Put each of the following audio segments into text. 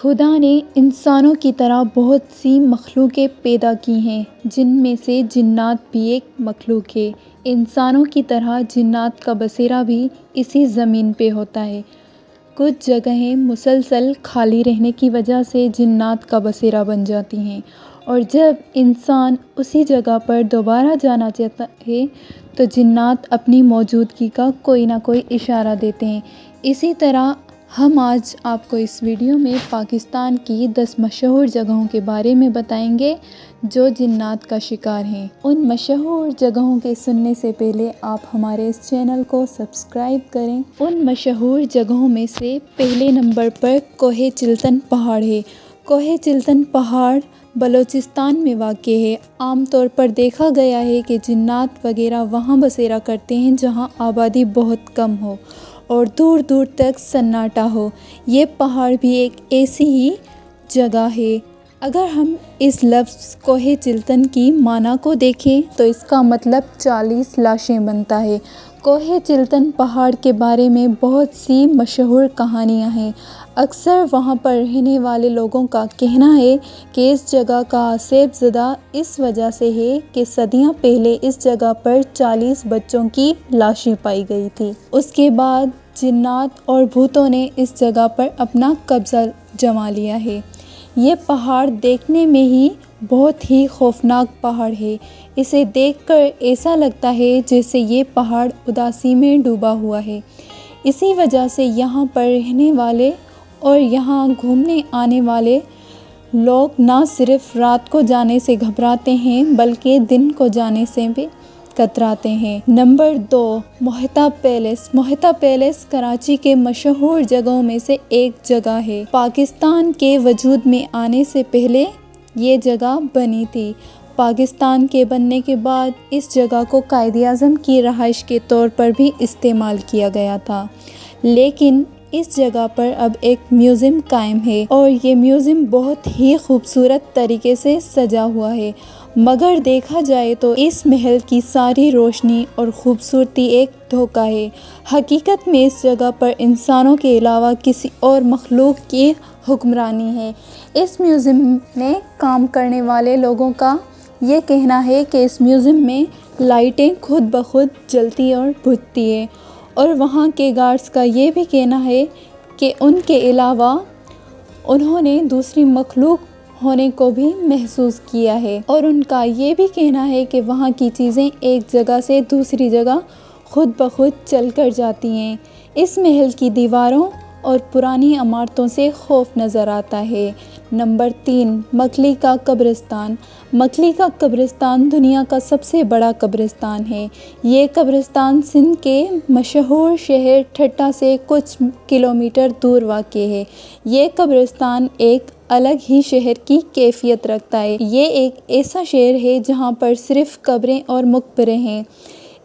خدا نے انسانوں کی طرح بہت سی مخلوقیں پیدا کی ہیں، جن میں سے جنات بھی ایک مخلوق ہے۔ انسانوں کی طرح جنات کا بسیرا بھی اسی زمین پہ ہوتا ہے۔ کچھ جگہیں مسلسل خالی رہنے کی وجہ سے جنات کا بسیرا بن جاتی ہیں، اور جب انسان اسی جگہ پر دوبارہ جانا چاہتا ہے تو جنات اپنی موجودگی کا کوئی نہ کوئی اشارہ دیتے ہیں۔ اسی طرح ہم آج آپ کو اس ویڈیو میں پاکستان کی 10 مشہور جگہوں کے بارے میں بتائیں گے جو جنات کا شکار ہیں۔ ان مشہور جگہوں کے سننے سے پہلے آپ ہمارے اس چینل کو سبسکرائب کریں۔ ان مشہور جگہوں میں سے پہلے نمبر پر کوہ چلتن پہاڑ ہے۔ کوہ چلتن پہاڑ بلوچستان میں واقع ہے۔ عام طور پر دیکھا گیا ہے کہ جنات وغیرہ وہاں بسیرا کرتے ہیں جہاں آبادی بہت کم ہو اور دور دور تک سناٹا ہو۔ یہ پہاڑ بھی ایک ایسی ہی جگہ ہے۔ اگر ہم اس لفظ کوہ چلتن کی معنی کو دیکھیں تو اس کا مطلب 40 لاشیں بنتا ہے۔ کوہ چلتن پہاڑ کے بارے میں بہت سی مشہور کہانیاں ہیں۔ اکثر وہاں پر رہنے والے لوگوں کا کہنا ہے کہ اس جگہ کا آسیب زدہ اس وجہ سے ہے کہ صدیاں پہلے اس جگہ پر 40 بچوں کی لاشیں پائی گئی تھی۔ اس کے بعد جنات اور بھوتوں نے اس جگہ پر اپنا قبضہ جما لیا ہے۔ یہ پہاڑ دیکھنے میں ہی بہت ہی خوفناک پہاڑ ہے۔ اسے دیکھ کر ایسا لگتا ہے جیسے یہ پہاڑ اداسی میں ڈوبا ہوا ہے۔ اسی وجہ سے یہاں پر رہنے والے اور یہاں گھومنے آنے والے لوگ نہ صرف رات کو جانے سے گھبراتے ہیں بلکہ دن کو جانے سے بھی کتراتے ہیں۔ نمبر 2، محتاب پیلس۔ محتاب پیلس کراچی کے مشہور جگہوں میں سے ایک جگہ ہے۔ پاکستان کے وجود میں آنے سے پہلے یہ جگہ بنی تھی۔ پاکستان کے بننے کے بعد اس جگہ کو قائد اعظم کی رہائش کے طور پر بھی استعمال کیا گیا تھا، لیکن اس جگہ پر اب ایک میوزیم قائم ہے اور یہ میوزیم بہت ہی خوبصورت طریقے سے سجا ہوا ہے، مگر دیکھا جائے تو اس محل کی ساری روشنی اور خوبصورتی ایک دھوکہ ہے۔ حقیقت میں اس جگہ پر انسانوں کے علاوہ کسی اور مخلوق کی حکمرانی ہے۔ اس میوزیم میں کام کرنے والے لوگوں کا یہ کہنا ہے کہ اس میوزیم میں لائٹیں خود بخود جلتی اور بجھتی ہیں، اور وہاں کے گارڈز کا یہ بھی کہنا ہے کہ ان کے علاوہ انہوں نے دوسری مخلوق ہونے کو بھی محسوس کیا ہے، اور ان کا یہ بھی کہنا ہے کہ وہاں کی چیزیں ایک جگہ سے دوسری جگہ خود بخود چل کر جاتی ہیں۔ اس محل کی دیواروں اور پرانی عمارتوں سے خوف نظر آتا ہے۔ نمبر 3، مکھلی کا قبرستان۔ مکھلی کا قبرستان دنیا کا سب سے بڑا قبرستان ہے۔ یہ قبرستان سندھ کے مشہور شہر ٹھٹہ سے کچھ کلومیٹر دور واقع ہے۔ یہ قبرستان ایک الگ ہی شہر کی کیفیت رکھتا ہے۔ یہ ایک ایسا شہر ہے جہاں پر صرف قبریں اور مقبرے ہیں۔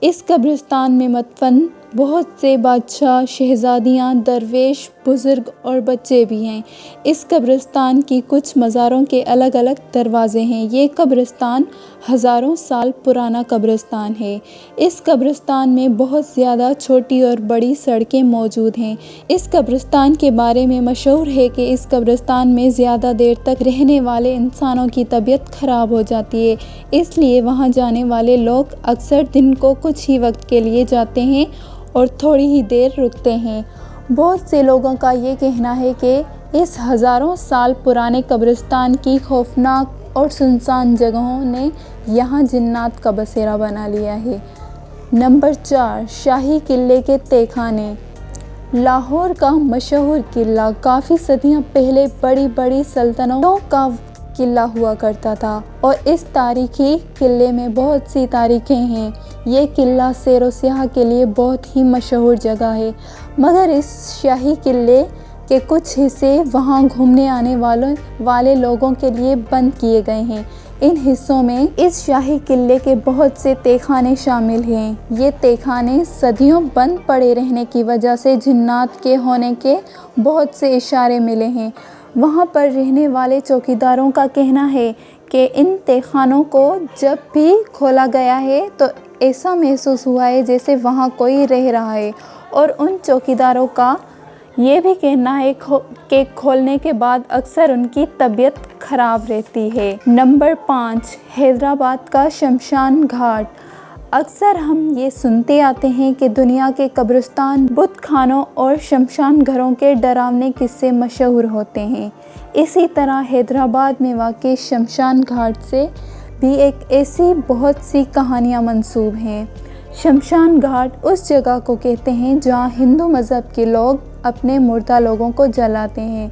اس قبرستان میں مدفن بہت سے بادشاہ، شہزادیاں، درویش، بزرگ اور بچے بھی ہیں۔ اس قبرستان کی کچھ مزاروں کے الگ الگ دروازے ہیں۔ یہ قبرستان ہزاروں سال پرانا قبرستان ہے۔ اس قبرستان میں بہت زیادہ چھوٹی اور بڑی سڑکیں موجود ہیں۔ اس قبرستان کے بارے میں مشہور ہے کہ اس قبرستان میں زیادہ دیر تک رہنے والے انسانوں کی طبیعت خراب ہو جاتی ہے، اس لیے وہاں جانے والے لوگ اکثر دن کو کچھ ہی وقت کے لیے جاتے ہیں اور تھوڑی ہی دیر رکتے ہیں۔ بہت سے لوگوں کا یہ کہنا ہے کہ اس ہزاروں سال پرانے قبرستان کی خوفناک اور سنسان جگہوں نے یہاں جنات کا بسیرا بنا لیا ہے۔ نمبر 4، شاہی قلعے کے تہہ خانے۔ لاہور کا مشہور قلعہ کافی صدیاں پہلے بڑی بڑی سلطنتوں کا قلعہ ہوا کرتا تھا، اور اس تاریخی قلعے میں بہت سی تاریخیں ہیں۔ یہ قلعہ سیر و سیاح کے لیے بہت ہی مشہور جگہ ہے، مگر اس شاہی قلعے کے کچھ حصے وہاں گھومنے آنے والے لوگوں کے لیے بند کیے گئے ہیں۔ ان حصوں میں اس شاہی قلعے کے بہت سے تہہ خانے شامل ہیں۔ یہ تہہ خانے صدیوں بند پڑے رہنے کی وجہ سے جنات کے ہونے کے بہت سے اشارے ملے ہیں۔ وہاں پر رہنے والے چوکیداروں کا کہنا ہے کہ ان تہہ خانوں کو جب بھی کھولا گیا ہے تو ایسا محسوس ہوا ہے جیسے وہاں کوئی رہ رہا ہے، اور ان چوکیداروں کا یہ بھی کہنا ہے کہ کھولنے کے بعد اکثر ان کی طبیعت خراب رہتی ہے۔ نمبر 5، حیدرآباد کا شمشان گھاٹ۔ اکثر ہم یہ سنتے آتے ہیں کہ دنیا کے قبرستان، بت خانوں اور شمشان گھروں کے ڈراونے قصے مشہور ہوتے ہیں۔ اسی طرح حیدرآباد میں واقع شمشان گھاٹ سے بھی ایسی بہت سی کہانیاں منسوب ہیں۔ شمشان گھاٹ اس جگہ کو کہتے ہیں جہاں ہندو مذہب کے لوگ اپنے مردہ لوگوں کو جلاتے ہیں۔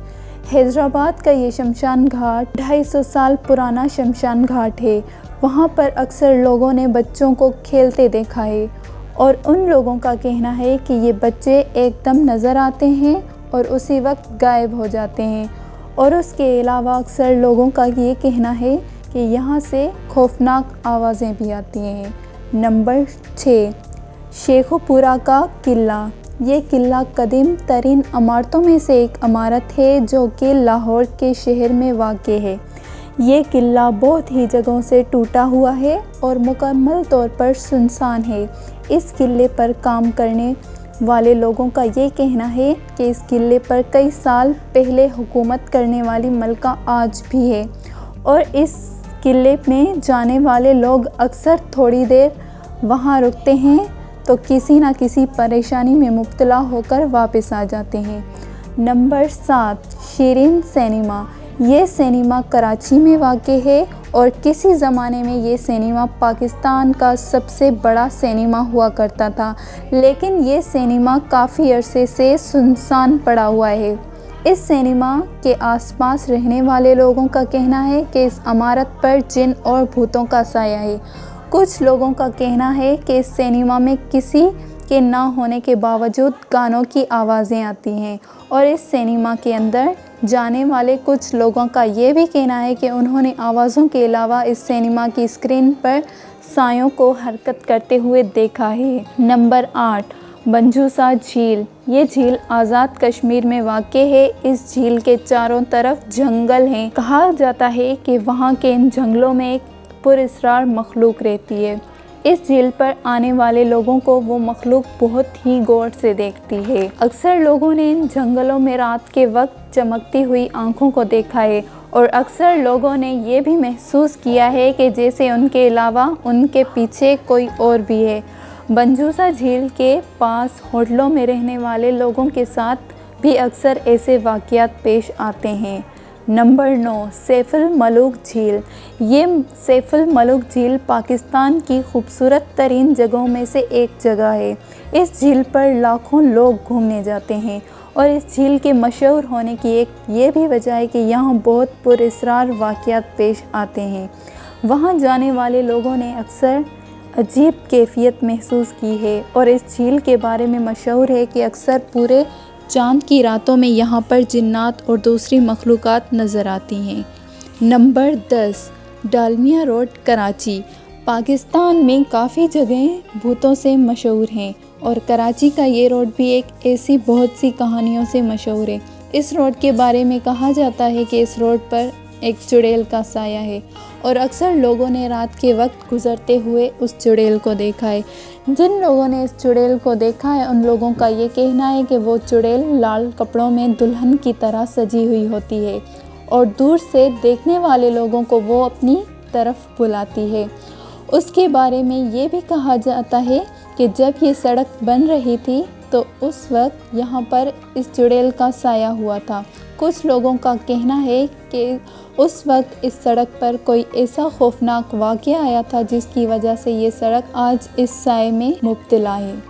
حیدرآباد کا یہ شمشان گھاٹ 250 سال پرانا شمشان گھاٹ ہے۔ وہاں پر اکثر لوگوں نے بچوں کو کھیلتے دیکھا ہے اور ان لوگوں کا کہنا ہے کہ یہ بچے ایک دم نظر آتے ہیں اور اسی وقت غائب ہو جاتے ہیں، اور اس کے علاوہ اکثر لوگوں کا یہ کہنا ہے کہ یہاں سے خوفناک آوازیں بھی آتی ہیں۔ نمبر 6، شیخو پورہ کا قلعہ۔ یہ قلعہ قدیم ترین عمارتوں میں سے ایک عمارت ہے جو کہ لاہور کے شہر میں واقع ہے۔ یہ قلعہ بہت ہی جگہوں سے ٹوٹا ہوا ہے اور مکمل طور پر سنسان ہے۔ اس قلعے پر کام کرنے والے لوگوں کا یہ کہنا ہے کہ اس قلعے پر کئی سال پہلے حکومت کرنے والی ملکہ آج بھی ہے، اور اس قلعے میں جانے والے لوگ اکثر تھوڑی دیر وہاں رکتے ہیں تو کسی نہ کسی پریشانی میں مبتلا ہو کر واپس آ جاتے ہیں۔ نمبر 7، شیرین سینما۔ یہ سینما کراچی میں واقع ہے اور کسی زمانے میں یہ سینما پاکستان کا سب سے بڑا سینما ہوا کرتا تھا، لیکن یہ سینما کافی عرصے سے سنسان پڑا ہوا ہے۔ اس سینما کے آس پاس رہنے والے لوگوں کا کہنا ہے کہ اس عمارت پر جن اور بھوتوں کا سایہ ہے۔ کچھ لوگوں کا کہنا ہے کہ اس سینما میں کسی کے نہ ہونے کے باوجود گانوں کی آوازیں آتی ہیں، اور اس سینما کے اندر جانے والے کچھ لوگوں کا یہ بھی کہنا ہے کہ انہوں نے آوازوں کے علاوہ اس سینما کی اسکرین پر سایوں کو حرکت کرتے ہوئے دیکھا ہے۔ نمبر 8، بنجوسا جھیل۔ یہ جھیل آزاد کشمیر میں واقع ہے۔ اس جھیل کے چاروں طرف جنگل ہیں۔ کہا جاتا ہے کہ وہاں کے ان جنگلوں میں ایک پراسرار مخلوق رہتی ہے۔ اس جھیل پر آنے والے لوگوں کو وہ مخلوق بہت ہی غور سے دیکھتی ہے۔ اکثر لوگوں نے ان جنگلوں میں رات کے وقت چمکتی ہوئی آنکھوں کو دیکھا ہے، اور اکثر لوگوں نے یہ بھی محسوس کیا ہے کہ جیسے ان کے علاوہ ان کے پیچھے کوئی اور بھی ہے۔ بنجوسا جھیل کے پاس ہوٹلوں میں رہنے والے لوگوں کے ساتھ بھی اکثر ایسے واقعات پیش آتے ہیں۔ نمبر 9، سیف الملوک جھیل۔ یہ سیف الملوک جھیل پاکستان کی خوبصورت ترین جگہوں میں سے ایک جگہ ہے۔ اس جھیل پر لاکھوں لوگ گھومنے جاتے ہیں، اور اس جھیل کے مشہور ہونے کی ایک یہ بھی وجہ ہے کہ یہاں بہت پراسرار واقعات پیش آتے ہیں۔ وہاں جانے والے لوگوں نے اکثر عجیب کیفیت محسوس کی ہے، اور اس جھیل کے بارے میں مشہور ہے کہ اکثر پورے چاند کی راتوں میں یہاں پر جنات اور دوسری مخلوقات نظر آتی ہیں۔ Number 10، Dalmia road Karachi. پاکستان میں کافی جگہیں بھوتوں سے مشہور ہیں، اور کراچی کا یہ روڈ بھی ایک ایسی بہت سی کہانیوں سے مشہور ہے۔ اس روڈ کے بارے میں کہا جاتا ہے کہ اس روڈ پر ایک چڑیل کا سایہ ہے، اور اکثر لوگوں نے رات کے وقت گزرتے ہوئے اس چڑیل کو دیکھا ہے۔ جن لوگوں نے اس چڑیل کو دیکھا ہے ان لوگوں کا یہ کہنا ہے کہ وہ چڑیل لال کپڑوں میں دلہن کی طرح سجی ہوئی ہوتی ہے، اور دور سے دیکھنے والے لوگوں کو وہ اپنی طرف بلاتی ہے۔ اس کے بارے میں یہ بھی کہا جاتا ہے کہ جب یہ سڑک بن رہی تھی تو اس وقت یہاں پر اس چڑیل کا سایہ ہوا تھا۔ کچھ لوگوں کا کہنا ہے کہ اس وقت اس سڑک پر کوئی ایسا خوفناک واقعہ آیا تھا جس کی وجہ سے یہ سڑک آج اس سائے میں مبتلا ہے۔